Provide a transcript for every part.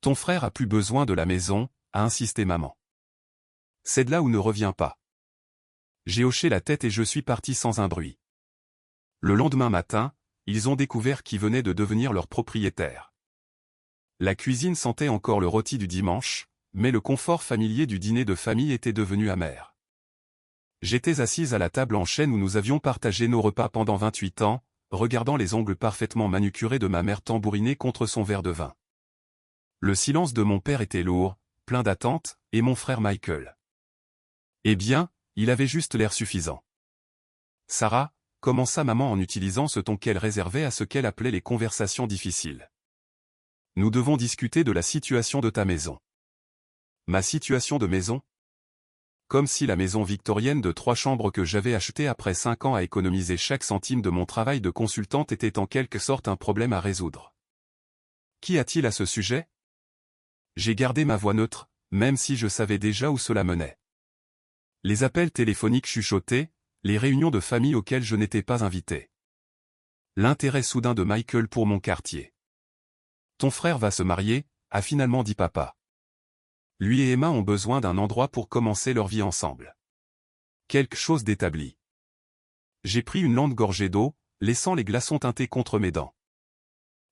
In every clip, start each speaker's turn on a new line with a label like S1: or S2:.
S1: Ton frère a plus besoin de la maison, a insisté maman. C'est de là où ne revient pas. J'ai hoché la tête et je suis parti sans un bruit. Le lendemain matin, ils ont découvert qui venait de devenir leur propriétaire. La cuisine sentait encore le rôti du dimanche, mais le confort familier du dîner de famille était devenu amer. J'étais assise à la table en chêne où nous avions partagé nos repas pendant 28 ans, regardant les ongles parfaitement manucurés de ma mère tambouriner contre son verre de vin. Le silence de mon père était lourd, plein d'attente, et mon frère Michael. Eh bien, il avait juste l'air suffisant. Sarah, commença maman en utilisant ce ton qu'elle réservait à ce qu'elle appelait les conversations difficiles. Nous devons discuter de la situation de ta maison. Ma situation de maison? Comme si la maison victorienne de 3 chambres que j'avais achetée après 5 ans à économiser chaque centime de mon travail de consultante était en quelque sorte un problème à résoudre. Qu'y a-t-il à ce sujet? J'ai gardé ma voix neutre, même si je savais déjà où cela menait. Les appels téléphoniques chuchotés, les réunions de famille auxquelles je n'étais pas invité. L'intérêt soudain de Michael pour mon quartier. Ton frère va se marier, a finalement dit papa. Lui et Emma ont besoin d'un endroit pour commencer leur vie ensemble. Quelque chose d'établi. J'ai pris une lente gorgée d'eau, laissant les glaçons teintés contre mes dents.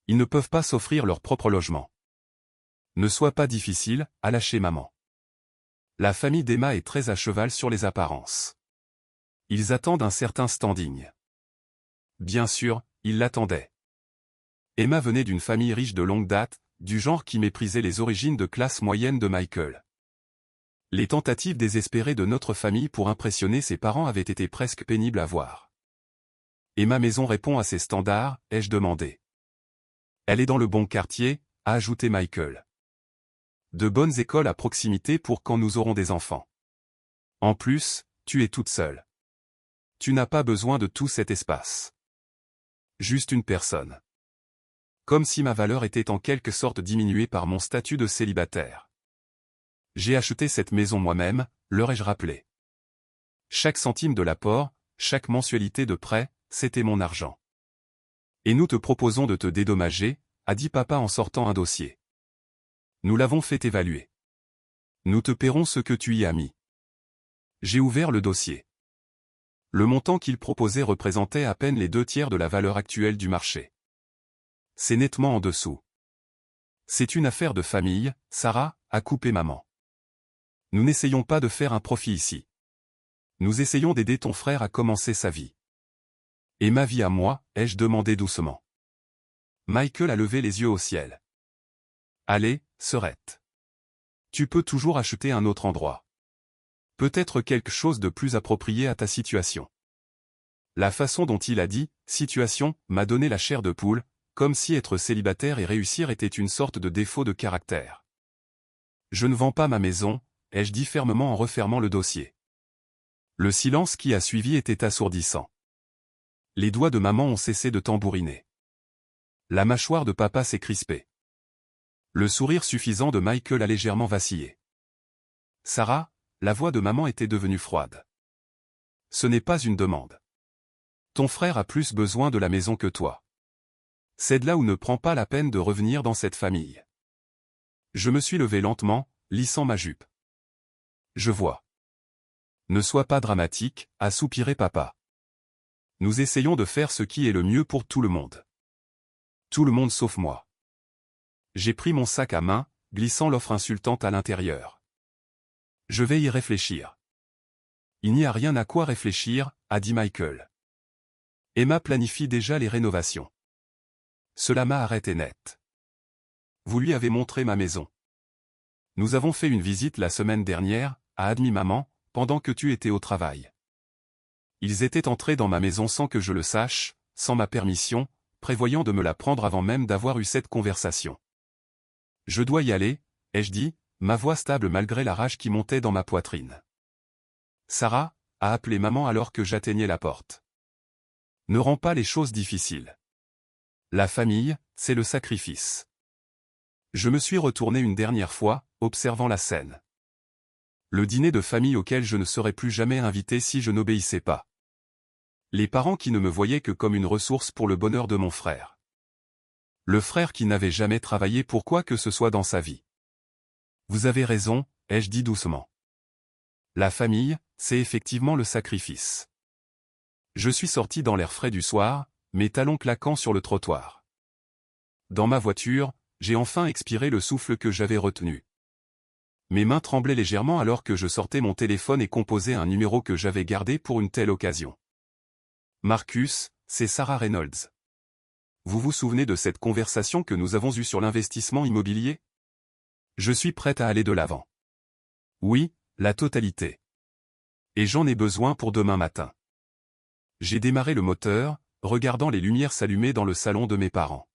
S1: Ils ne peuvent pas s'offrir leur propre logement. Ne sois pas difficile, a lâché maman. La famille d'Emma est très à cheval sur les apparences. Ils attendent un certain standing. Bien sûr, ils l'attendaient. Emma venait d'une famille riche de longue date, du genre qui méprisait les origines de classe moyenne de Michael. Les tentatives désespérées de notre famille pour impressionner ses parents avaient été presque pénibles à voir. Et ma maison répond à ces standards, ai-je demandé. Elle est dans le bon quartier, a ajouté Michael. De bonnes écoles à proximité pour quand nous aurons des enfants. En plus, tu es toute seule. Tu n'as pas besoin de tout cet espace. Juste une personne. Comme si ma valeur était en quelque sorte diminuée par mon statut de célibataire. J'ai acheté cette maison moi-même, leur ai-je rappelé. Chaque centime de l'apport, chaque mensualité de prêt, c'était mon argent. Et nous te proposons de te dédommager, a dit papa en sortant un dossier. Nous l'avons fait évaluer. Nous te paierons ce que tu y as mis. J'ai ouvert le dossier. Le montant qu'il proposait représentait à peine les 2/3 de la valeur actuelle du marché. C'est nettement en dessous. C'est une affaire de famille, Sarah, a coupé maman. Nous n'essayons pas de faire un profit ici. Nous essayons d'aider ton frère à commencer sa vie. Et ma vie à moi, ai-je demandé doucement. Michael a levé les yeux au ciel. Allez, Serette. Tu peux toujours acheter un autre endroit. Peut-être quelque chose de plus approprié à ta situation. La façon dont il a dit « situation » m'a donné la chair de poule, comme si être célibataire et réussir était une sorte de défaut de caractère. Je ne vends pas ma maison, ai-je dit fermement en refermant le dossier. Le silence qui a suivi était assourdissant. Les doigts de maman ont cessé de tambouriner. La mâchoire de papa s'est crispée. Le sourire suffisant de Michael a légèrement vacillé. Sarah, la voix de maman était devenue froide. Ce n'est pas une demande. Ton frère a plus besoin de la maison que toi. C'est de là où ne prend pas la peine de revenir dans cette famille. Je me suis levé lentement, lissant ma jupe. Je vois. Ne sois pas dramatique, a soupiré papa. Nous essayons de faire ce qui est le mieux pour tout le monde. Tout le monde sauf moi. J'ai pris mon sac à main, glissant l'offre insultante à l'intérieur. Je vais y réfléchir. Il n'y a rien à quoi réfléchir, a dit Michael. Emma planifie déjà les rénovations. Cela m'a arrêté net. Vous lui avez montré ma maison. Nous avons fait une visite la semaine dernière, a admis maman, pendant que tu étais au travail. Ils étaient entrés dans ma maison sans que je le sache, sans ma permission, prévoyant de me la prendre avant même d'avoir eu cette conversation. Je dois y aller, ai-je dit, ma voix stable malgré la rage qui montait dans ma poitrine. Sarah, a appelé maman alors que j'atteignais la porte. Ne rends pas les choses difficiles. La famille, c'est le sacrifice. Je me suis retourné une dernière fois, observant la scène. Le dîner de famille auquel je ne serais plus jamais invité si je n'obéissais pas. Les parents qui ne me voyaient que comme une ressource pour le bonheur de mon frère. Le frère qui n'avait jamais travaillé pour quoi que ce soit dans sa vie. Vous avez raison, ai-je dit doucement. La famille, c'est effectivement le sacrifice. Je suis sorti dans l'air frais du soir, mes talons claquant sur le trottoir. Dans ma voiture, j'ai enfin expiré le souffle que j'avais retenu. Mes mains tremblaient légèrement alors que je sortais mon téléphone et composais un numéro que j'avais gardé pour une telle occasion. Marcus, c'est Sarah Reynolds. Vous vous souvenez de cette conversation que nous avons eue sur l'investissement immobilier? Je suis prête à aller de l'avant. Oui, la totalité. Et j'en ai besoin pour demain matin. J'ai démarré le moteur, regardant les lumières s'allumer dans le salon de mes parents.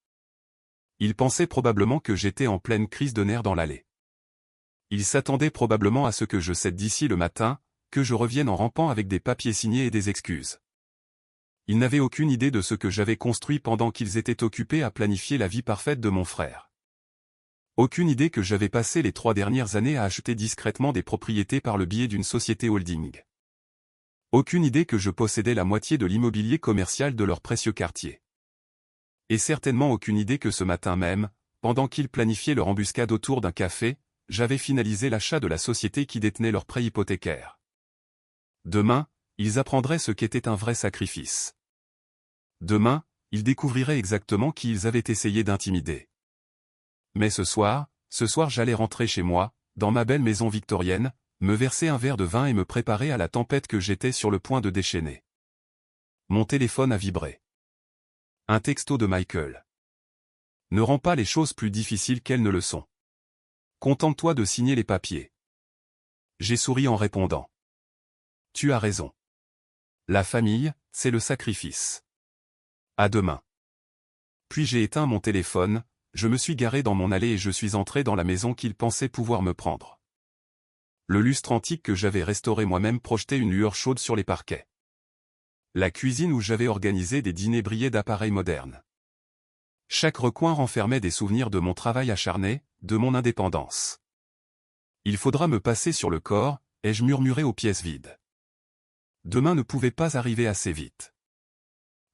S1: Ils pensaient probablement que j'étais en pleine crise de nerfs dans l'allée. Ils s'attendaient probablement à ce que je cède d'ici le matin, que je revienne en rampant avec des papiers signés et des excuses. Ils n'avaient aucune idée de ce que j'avais construit pendant qu'ils étaient occupés à planifier la vie parfaite de mon frère. Aucune idée que j'avais passé les 3 dernières années à acheter discrètement des propriétés par le biais d'une société holding. Aucune idée que je possédais la moitié de l'immobilier commercial de leur précieux quartier. Et certainement aucune idée que ce matin même, pendant qu'ils planifiaient leur embuscade autour d'un café, j'avais finalisé l'achat de la société qui détenait leur prêt hypothécaire. Demain, ils apprendraient ce qu'était un vrai sacrifice. Demain, ils découvriraient exactement qui ils avaient essayé d'intimider. Mais ce soir j'allais rentrer chez moi, dans ma belle maison victorienne, me verser un verre de vin et me préparer à la tempête que j'étais sur le point de déchaîner. Mon téléphone a vibré. Un texto de Michael. Ne rends pas les choses plus difficiles qu'elles ne le sont. Contente-toi de signer les papiers. J'ai souri en répondant. Tu as raison. La famille, c'est le sacrifice. À demain. Puis j'ai éteint mon téléphone, je me suis garé dans mon allée et je suis entré dans la maison qu'ils pensaient pouvoir me prendre. Le lustre antique que j'avais restauré moi-même projetait une lueur chaude sur les parquets. La cuisine où j'avais organisé des dîners brillait d'appareils modernes. Chaque recoin renfermait des souvenirs de mon travail acharné, de mon indépendance. Il faudra me passer sur le corps, ai-je murmuré aux pièces vides. Demain ne pouvait pas arriver assez vite.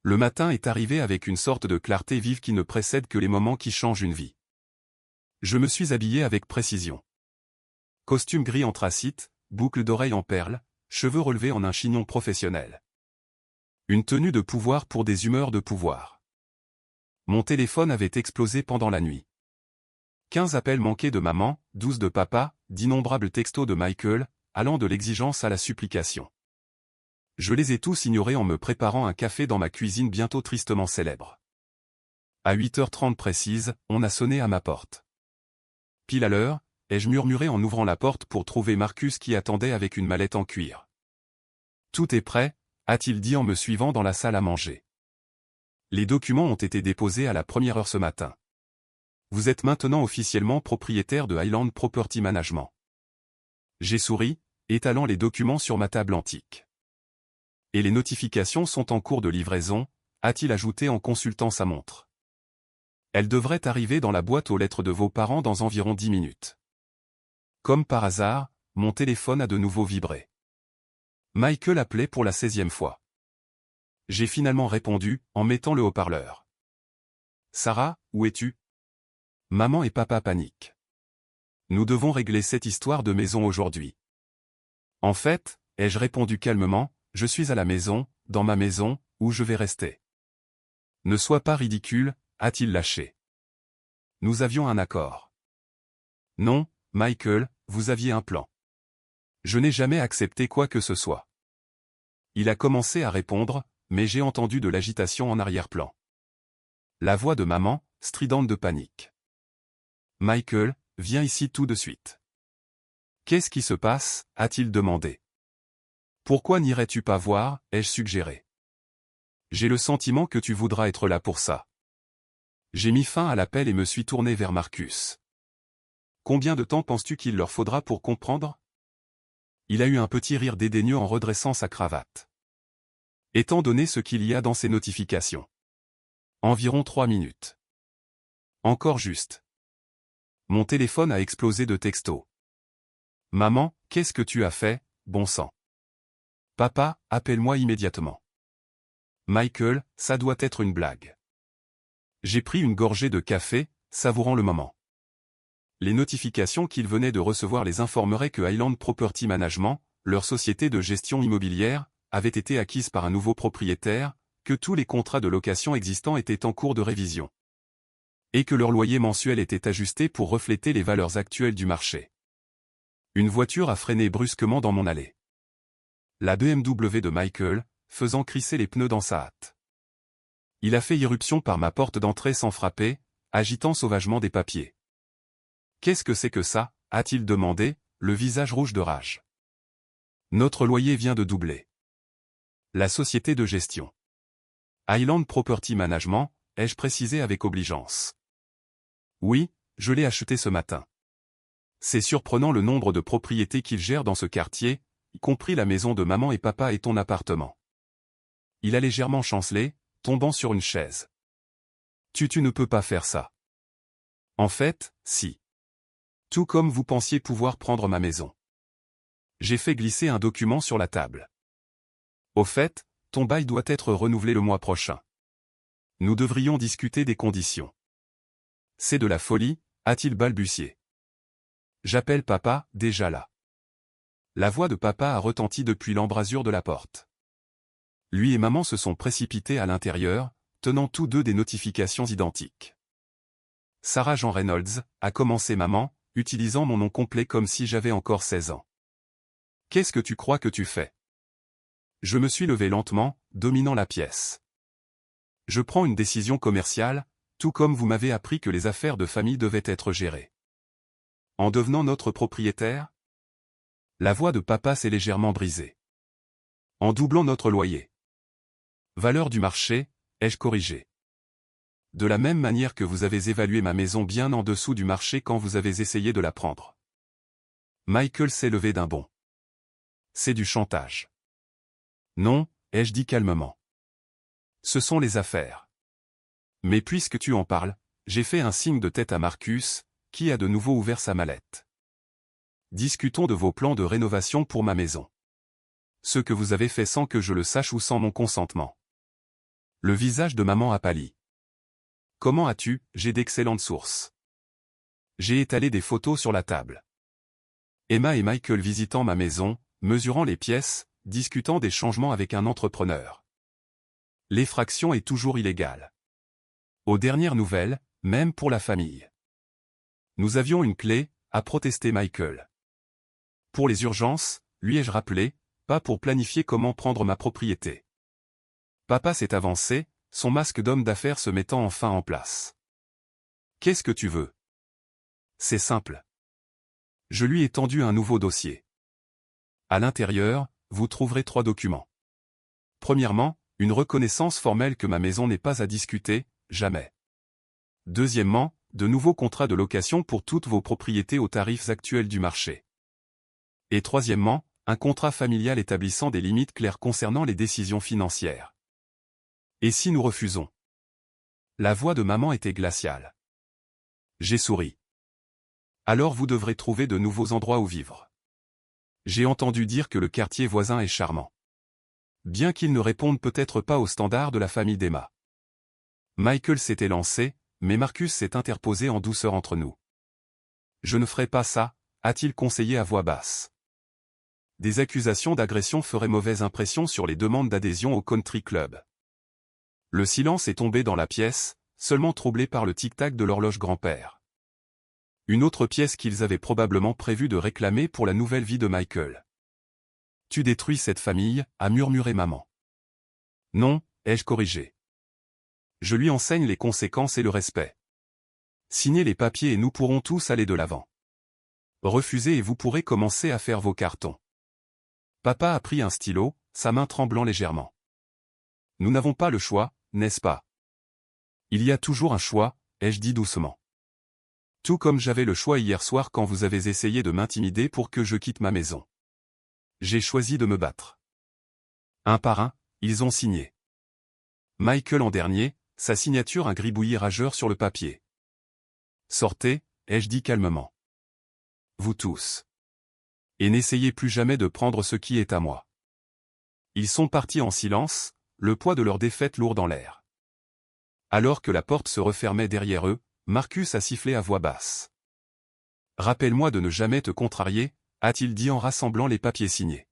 S1: Le matin est arrivé avec une sorte de clarté vive qui ne précède que les moments qui changent une vie. Je me suis habillé avec précision. Costume gris anthracite, boucles d'oreilles en perles, cheveux relevés en un chignon professionnel. Une tenue de pouvoir pour des humeurs de pouvoir. Mon téléphone avait explosé pendant la nuit. 15 appels manqués de maman, 12 de papa, d'innombrables textos de Michael, allant de l'exigence à la supplication. Je les ai tous ignorés en me préparant un café dans ma cuisine bientôt tristement célèbre. À 8h30 précise, on a sonné à ma porte. Pile à l'heure, ai-je murmuré en ouvrant la porte pour trouver Marcus qui attendait avec une mallette en cuir. Tout est prêt, a-t-il dit en me suivant dans la salle à manger. Les documents ont été déposés à la première heure ce matin. Vous êtes maintenant officiellement propriétaire de Highland Property Management. J'ai souri, étalant les documents sur ma table antique. Et les notifications sont en cours de livraison, a-t-il ajouté en consultant sa montre. Elles devraient arriver dans la boîte aux lettres de vos parents dans environ 10 minutes. Comme par hasard, mon téléphone a de nouveau vibré. Michael appelait pour la 16e fois. J'ai finalement répondu, en mettant le haut-parleur. Sarah, où es-tu? Maman et papa paniquent. Nous devons régler cette histoire de maison aujourd'hui. En fait, ai-je répondu calmement, je suis à la maison, dans ma maison, où je vais rester. Ne sois pas ridicule, a-t-il lâché. Nous avions un accord. Non, Michael, vous aviez un plan. Je n'ai jamais accepté quoi que ce soit. Il a commencé à répondre, mais j'ai entendu de l'agitation en arrière-plan. La voix de maman, stridente de panique. Michael, viens ici tout de suite. Qu'est-ce qui se passe, a-t-il demandé. Pourquoi n'irais-tu pas voir, ai-je suggéré. J'ai le sentiment que tu voudras être là pour ça. J'ai mis fin à l'appel et me suis tourné vers Marcus. Combien de temps penses-tu qu'il leur faudra pour comprendre? Il a eu un petit rire dédaigneux en redressant sa cravate. Étant donné ce qu'il y a dans ces notifications. Environ 3 minutes. Encore juste. Mon téléphone a explosé de textos. Maman, qu'est-ce que tu as fait, bon sang? Papa, appelle-moi immédiatement. Michael, ça doit être une blague. J'ai pris une gorgée de café, savourant le moment. Les notifications qu'il venait de recevoir les informaient que Highland Property Management, leur société de gestion immobilière, avait été acquise par un nouveau propriétaire, que tous les contrats de location existants étaient en cours de révision. Et que leur loyer mensuel était ajusté pour refléter les valeurs actuelles du marché. Une voiture a freiné brusquement dans mon allée. La BMW de Michael, faisant crisser les pneus dans sa hâte. Il a fait irruption par ma porte d'entrée sans frapper, agitant sauvagement des papiers. « Qu'est-ce que c'est que ça ?» a-t-il demandé, le visage rouge de rage. « Notre loyer vient de doubler. » La société de gestion. Highland Property Management, ai-je précisé avec obligeance. Oui, je l'ai acheté ce matin. C'est surprenant le nombre de propriétés qu'il gère dans ce quartier, y compris la maison de maman et papa et ton appartement. Il a légèrement chancelé, tombant sur une chaise. Tu ne peux pas faire ça. En fait, si. Tout comme vous pensiez pouvoir prendre ma maison. J'ai fait glisser un document sur la table. Au fait, ton bail doit être renouvelé le mois prochain. Nous devrions discuter des conditions. C'est de la folie, a-t-il balbutié. J'appelle papa, déjà là. La voix de papa a retenti depuis l'embrasure de la porte. Lui et maman se sont précipités à l'intérieur, tenant tous deux des notifications identiques. Sarah Jean Reynolds, a commencé maman, utilisant mon nom complet comme si j'avais encore 16 ans. Qu'est-ce que tu crois que tu fais? Je me suis levé lentement, dominant la pièce. Je prends une décision commerciale, tout comme vous m'avez appris que les affaires de famille devaient être gérées. En devenant notre propriétaire? La voix de papa s'est légèrement brisée. En doublant notre loyer. Valeur du marché, ai-je corrigé. De la même manière que vous avez évalué ma maison bien en dessous du marché quand vous avez essayé de la prendre. Michael s'est levé d'un bond. C'est du chantage. Non, ai-je dit calmement. Ce sont les affaires. Mais puisque tu en parles, j'ai fait un signe de tête à Marcus, qui a de nouveau ouvert sa mallette. Discutons de vos plans de rénovation pour ma maison. Ce que vous avez fait sans que je le sache ou sans mon consentement. Le visage de maman a pâli. Comment as-tu? J'ai d'excellentes sources. J'ai étalé des photos sur la table. Emma et Michael visitant ma maison, mesurant les pièces, discutant des changements avec un entrepreneur. L'effraction est toujours illégale. Aux dernières nouvelles, même pour la famille. Nous avions une clé, a protesté Michael. Pour les urgences, lui ai-je rappelé, pas pour planifier comment prendre ma propriété. Papa s'est avancé, son masque d'homme d'affaires se mettant enfin en place. Qu'est-ce que tu veux? C'est simple. Je lui ai tendu un nouveau dossier. À l'intérieur, vous trouverez 3 documents. Premièrement, une reconnaissance formelle que ma maison n'est pas à discuter, jamais. Deuxièmement, de nouveaux contrats de location pour toutes vos propriétés aux tarifs actuels du marché. Et troisièmement, un contrat familial établissant des limites claires concernant les décisions financières. Et si nous refusons? La voix de maman était glaciale. J'ai souri. Alors vous devrez trouver de nouveaux endroits où vivre. J'ai entendu dire que le quartier voisin est charmant. Bien qu'il ne réponde peut-être pas aux standards de la famille d'Emma. Michael s'était lancé, mais Marcus s'est interposé en douceur entre nous. Je ne ferai pas ça, a-t-il conseillé à voix basse. Des accusations d'agression feraient mauvaise impression sur les demandes d'adhésion au country club. Le silence est tombé dans la pièce, seulement troublé par le tic-tac de l'horloge grand-père. Une autre pièce qu'ils avaient probablement prévu de réclamer pour la nouvelle vie de Michael. Tu détruis cette famille, a murmuré maman. Non, ai-je corrigé. Je lui enseigne les conséquences et le respect. Signez les papiers et nous pourrons tous aller de l'avant. Refusez et vous pourrez commencer à faire vos cartons. Papa a pris un stylo, sa main tremblant légèrement. Nous n'avons pas le choix, n'est-ce pas? Il y a toujours un choix, ai-je dit doucement. Tout comme j'avais le choix hier soir quand vous avez essayé de m'intimider pour que je quitte ma maison. J'ai choisi de me battre. Un par un, ils ont signé. Michael en dernier, sa signature un gribouillis rageur sur le papier. Sortez, ai-je dit calmement. Vous tous. Et n'essayez plus jamais de prendre ce qui est à moi. Ils sont partis en silence, le poids de leur défaite lourd dans l'air. Alors que la porte se refermait derrière eux, Marcus a sifflé à voix basse. « Rappelle-moi de ne jamais te contrarier », a-t-il dit en rassemblant les papiers signés.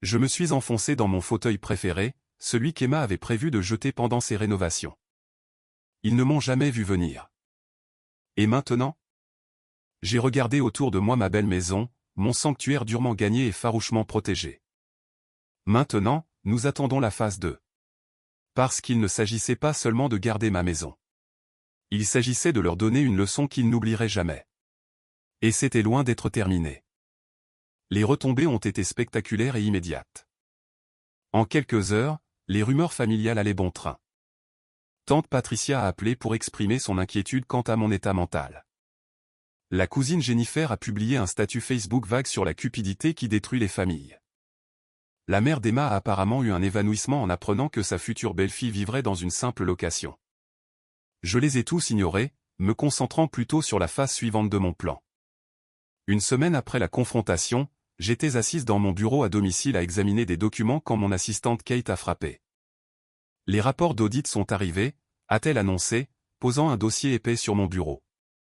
S1: Je me suis enfoncé dans mon fauteuil préféré, celui qu'Emma avait prévu de jeter pendant ses rénovations. Ils ne m'ont jamais vu venir. Et maintenant? J'ai regardé autour de moi ma belle maison, mon sanctuaire durement gagné et farouchement protégé. Maintenant, nous attendons la phase 2. Parce qu'il ne s'agissait pas seulement de garder ma maison. Il s'agissait de leur donner une leçon qu'ils n'oublieraient jamais. Et c'était loin d'être terminé. Les retombées ont été spectaculaires et immédiates. En quelques heures, les rumeurs familiales allaient bon train. Tante Patricia a appelé pour exprimer son inquiétude quant à mon état mental. La cousine Jennifer a publié un statut Facebook vague sur la cupidité qui détruit les familles. La mère d'Emma a apparemment eu un évanouissement en apprenant que sa future belle-fille vivrait dans une simple location. Je les ai tous ignorés, me concentrant plutôt sur la phase suivante de mon plan. Une semaine après la confrontation, j'étais assise dans mon bureau à domicile à examiner des documents quand mon assistante Kate a frappé. « Les rapports d'audit sont arrivés », a-t-elle annoncé, posant un dossier épais sur mon bureau.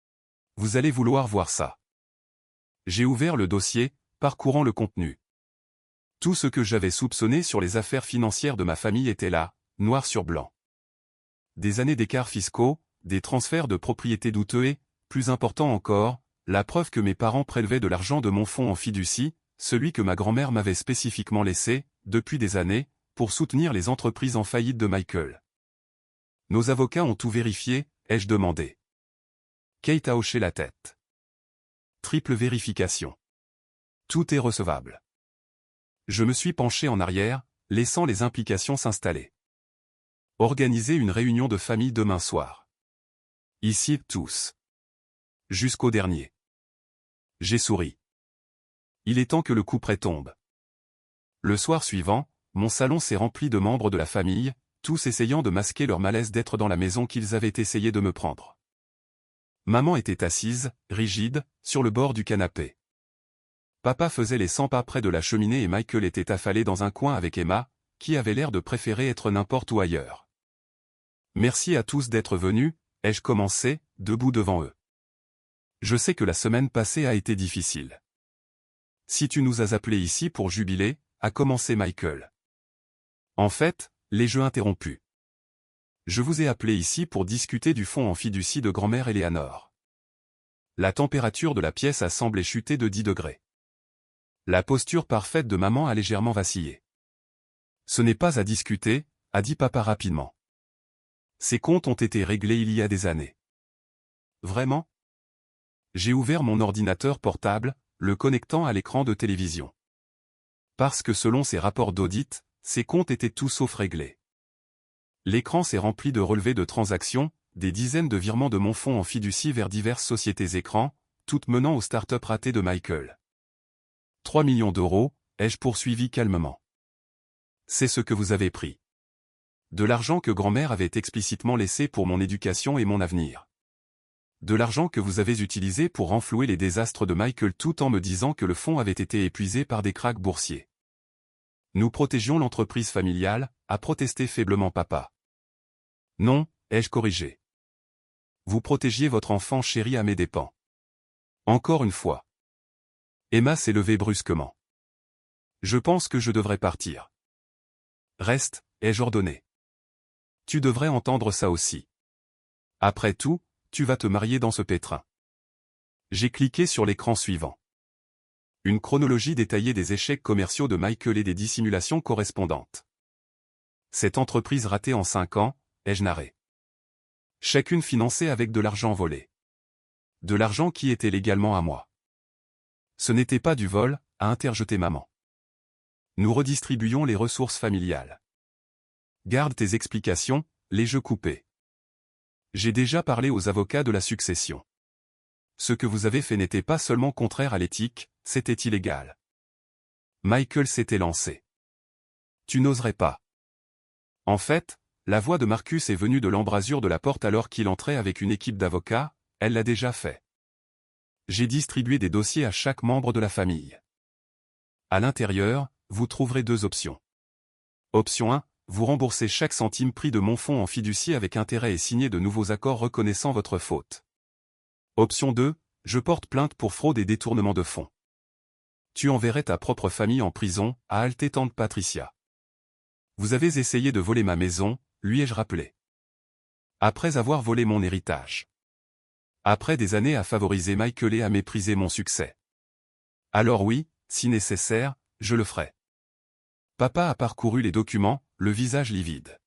S1: « Vous allez vouloir voir ça. » J'ai ouvert le dossier, parcourant le contenu. Tout ce que j'avais soupçonné sur les affaires financières de ma famille était là, noir sur blanc. Des années d'écarts fiscaux, des transferts de propriétés douteux et, plus important encore, la preuve que mes parents prélevaient de l'argent de mon fonds en fiducie, celui que ma grand-mère m'avait spécifiquement laissé, depuis des années, pour soutenir les entreprises en faillite de Michael. Nos avocats ont tout vérifié, ai-je demandé. Kate a hoché la tête. Triple vérification. Tout est recevable. Je me suis penché en arrière, laissant les implications s'installer. Organiser une réunion de famille demain soir. Ici, tous. Jusqu'au dernier. J'ai souri. Il est temps que le coup près tombe. Le soir suivant, mon salon s'est rempli de membres de la famille, tous essayant de masquer leur malaise d'être dans la maison qu'ils avaient essayé de me prendre. Maman était assise, rigide, sur le bord du canapé. Papa faisait les 100 pas près de la cheminée et Michael était affalé dans un coin avec Emma, qui avait l'air de préférer être n'importe où ailleurs. Merci à tous d'être venus, ai-je commencé, debout devant eux. Je sais que la semaine passée a été difficile. Si tu nous as appelés ici pour jubiler, a commencé Michael. En fait, les jeux interrompus. Je vous ai appelé ici pour discuter du fonds en fiducie de grand-mère Eleanor. La température de la pièce a semblé chuter de 10 degrés. La posture parfaite de maman a légèrement vacillé. Ce n'est pas à discuter, a dit papa rapidement. Ces comptes ont été réglés il y a des années. Vraiment? J'ai ouvert mon ordinateur portable, le connectant à l'écran de télévision. Parce que selon ces rapports d'audit, ces comptes étaient tout sauf réglés. L'écran s'est rempli de relevés de transactions, des dizaines de virements de mon fonds en fiducie vers diverses sociétés écrans, toutes menant aux start-up ratées de Michael. 3 millions d'euros, ai-je poursuivi calmement. C'est ce que vous avez pris. De l'argent que grand-mère avait explicitement laissé pour mon éducation et mon avenir. De l'argent que vous avez utilisé pour renflouer les désastres de Michael tout en me disant que le fonds avait été épuisé par des krachs boursiers. Nous protégions l'entreprise familiale, a protesté faiblement papa. Non, ai-je corrigé. Vous protégiez votre enfant chéri à mes dépens. Encore une fois. Emma s'est levée brusquement. Je pense que je devrais partir. Reste, ai-je ordonné. Tu devrais entendre ça aussi. Après tout, tu vas te marier dans ce pétrin. J'ai cliqué sur l'écran suivant. Une chronologie détaillée des échecs commerciaux de Michael et des dissimulations correspondantes. Cette entreprise ratée en 5 ans, ai-je narré. Chacune financée avec de l'argent volé. De l'argent qui était légalement à moi. Ce n'était pas du vol, a interjeté maman. Nous redistribuions les ressources familiales. Garde tes explications, les jeux coupés. J'ai déjà parlé aux avocats de la succession. Ce que vous avez fait n'était pas seulement contraire à l'éthique, c'était illégal. Michael s'était lancé. Tu n'oserais pas. En fait, la voix de Marcus est venue de l'embrasure de la porte alors qu'il entrait avec une équipe d'avocats, elle l'a déjà fait. J'ai distribué des dossiers à chaque membre de la famille. À l'intérieur, vous trouverez 2 options. Option 1, vous remboursez chaque centime pris de mon fonds en fiducie avec intérêt et signez de nouveaux accords reconnaissant votre faute. Option 2, je porte plainte pour fraude et détournement de fonds. Tu enverrais ta propre famille en prison, a haleté tante Patricia. Vous avez essayé de voler ma maison, lui ai-je rappelé. Après avoir volé mon héritage. Après des années à favoriser Michael et à mépriser mon succès. Alors oui, si nécessaire, je le ferai. Papa a parcouru les documents, le visage livide.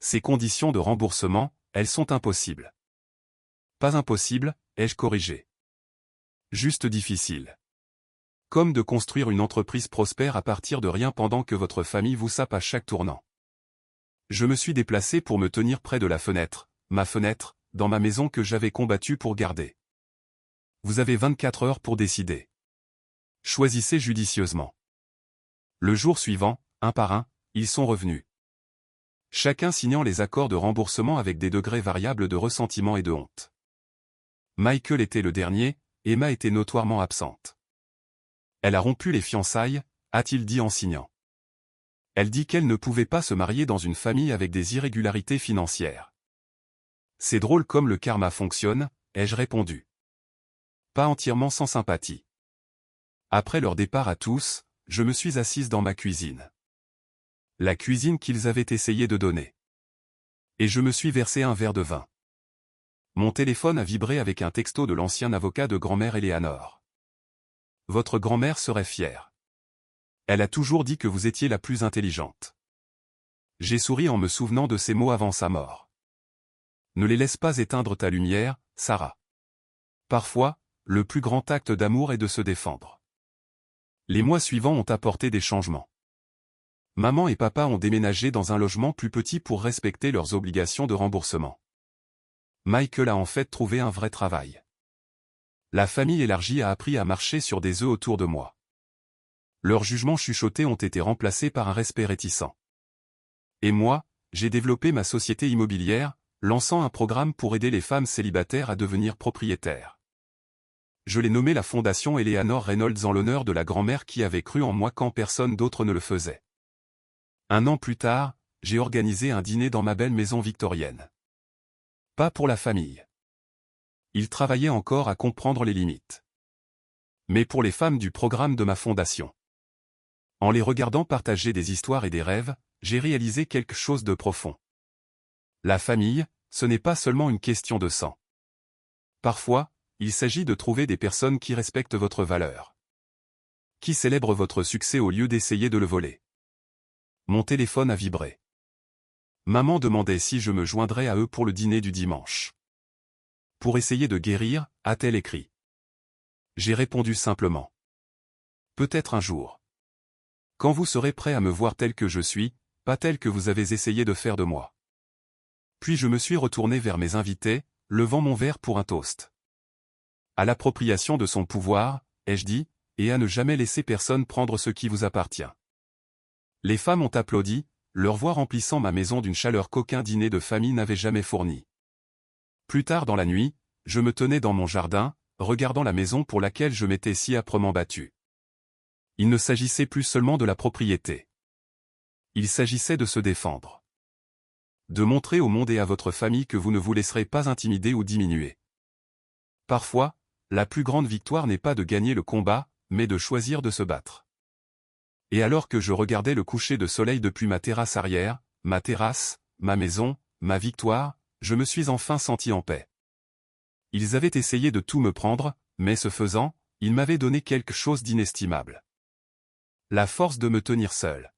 S1: Ces conditions de remboursement, elles sont impossibles. Pas impossible, ai-je corrigé. Juste difficile. Comme de construire une entreprise prospère à partir de rien pendant que votre famille vous sape à chaque tournant. Je me suis déplacé pour me tenir près de la fenêtre, ma fenêtre, dans ma maison que j'avais combattu pour garder. Vous avez 24 heures pour décider. Choisissez judicieusement. Le jour suivant, un par un, ils sont revenus. Chacun signant les accords de remboursement avec des degrés variables de ressentiment et de honte. Michael était le dernier, Emma était notoirement absente. Elle a rompu les fiançailles, a-t-il dit en signant. Elle dit qu'elle ne pouvait pas se marier dans une famille avec des irrégularités financières. C'est drôle comme le karma fonctionne, ai-je répondu. Pas entièrement sans sympathie. Après leur départ à tous, je me suis assise dans ma cuisine. La cuisine qu'ils avaient essayé de donner. Et je me suis versé un verre de vin. Mon téléphone a vibré avec un texto de l'ancien avocat de grand-mère Eleanor. Votre grand-mère serait fière. Elle a toujours dit que vous étiez la plus intelligente. J'ai souri en me souvenant de ces mots avant sa mort. Ne les laisse pas éteindre ta lumière, Sarah. Parfois, le plus grand acte d'amour est de se défendre. Les mois suivants ont apporté des changements. Maman et papa ont déménagé dans un logement plus petit pour respecter leurs obligations de remboursement. Michael a en fait trouvé un vrai travail. La famille élargie a appris à marcher sur des œufs autour de moi. Leurs jugements chuchotés ont été remplacés par un respect réticent. Et moi, j'ai développé ma société immobilière, lançant un programme pour aider les femmes célibataires à devenir propriétaires. Je l'ai nommé la Fondation Eleanor Reynolds en l'honneur de la grand-mère qui avait cru en moi quand personne d'autre ne le faisait. Un an plus tard, j'ai organisé un dîner dans ma belle maison victorienne. Pas pour la famille. Ils travaillaient encore à comprendre les limites. Mais pour les femmes du programme de ma fondation. En les regardant partager des histoires et des rêves, j'ai réalisé quelque chose de profond. La famille, ce n'est pas seulement une question de sang. Parfois, il s'agit de trouver des personnes qui respectent votre valeur. Qui célèbrent votre succès au lieu d'essayer de le voler. Mon téléphone a vibré. Maman demandait si je me joindrais à eux pour le dîner du dimanche. Pour essayer de guérir, a-t-elle écrit. J'ai répondu simplement. Peut-être un jour. Quand vous serez prêt à me voir tel que je suis, pas tel que vous avez essayé de faire de moi. Puis je me suis retourné vers mes invités, levant mon verre pour un toast. À l'appropriation de son pouvoir, ai-je dit, et à ne jamais laisser personne prendre ce qui vous appartient. Les femmes ont applaudi, leur voix remplissant ma maison d'une chaleur qu'aucun dîner de famille n'avait jamais fournie. Plus tard dans la nuit, je me tenais dans mon jardin, regardant la maison pour laquelle je m'étais si âprement battu. Il ne s'agissait plus seulement de la propriété. Il s'agissait de se défendre. De montrer au monde et à votre famille que vous ne vous laisserez pas intimider ou diminuer. Parfois, la plus grande victoire n'est pas de gagner le combat, mais de choisir de se battre. Et alors que je regardais le coucher de soleil depuis ma terrasse arrière, ma terrasse, ma maison, ma victoire, je me suis enfin senti en paix. Ils avaient essayé de tout me prendre, mais ce faisant, ils m'avaient donné quelque chose d'inestimable. La force de me tenir seul.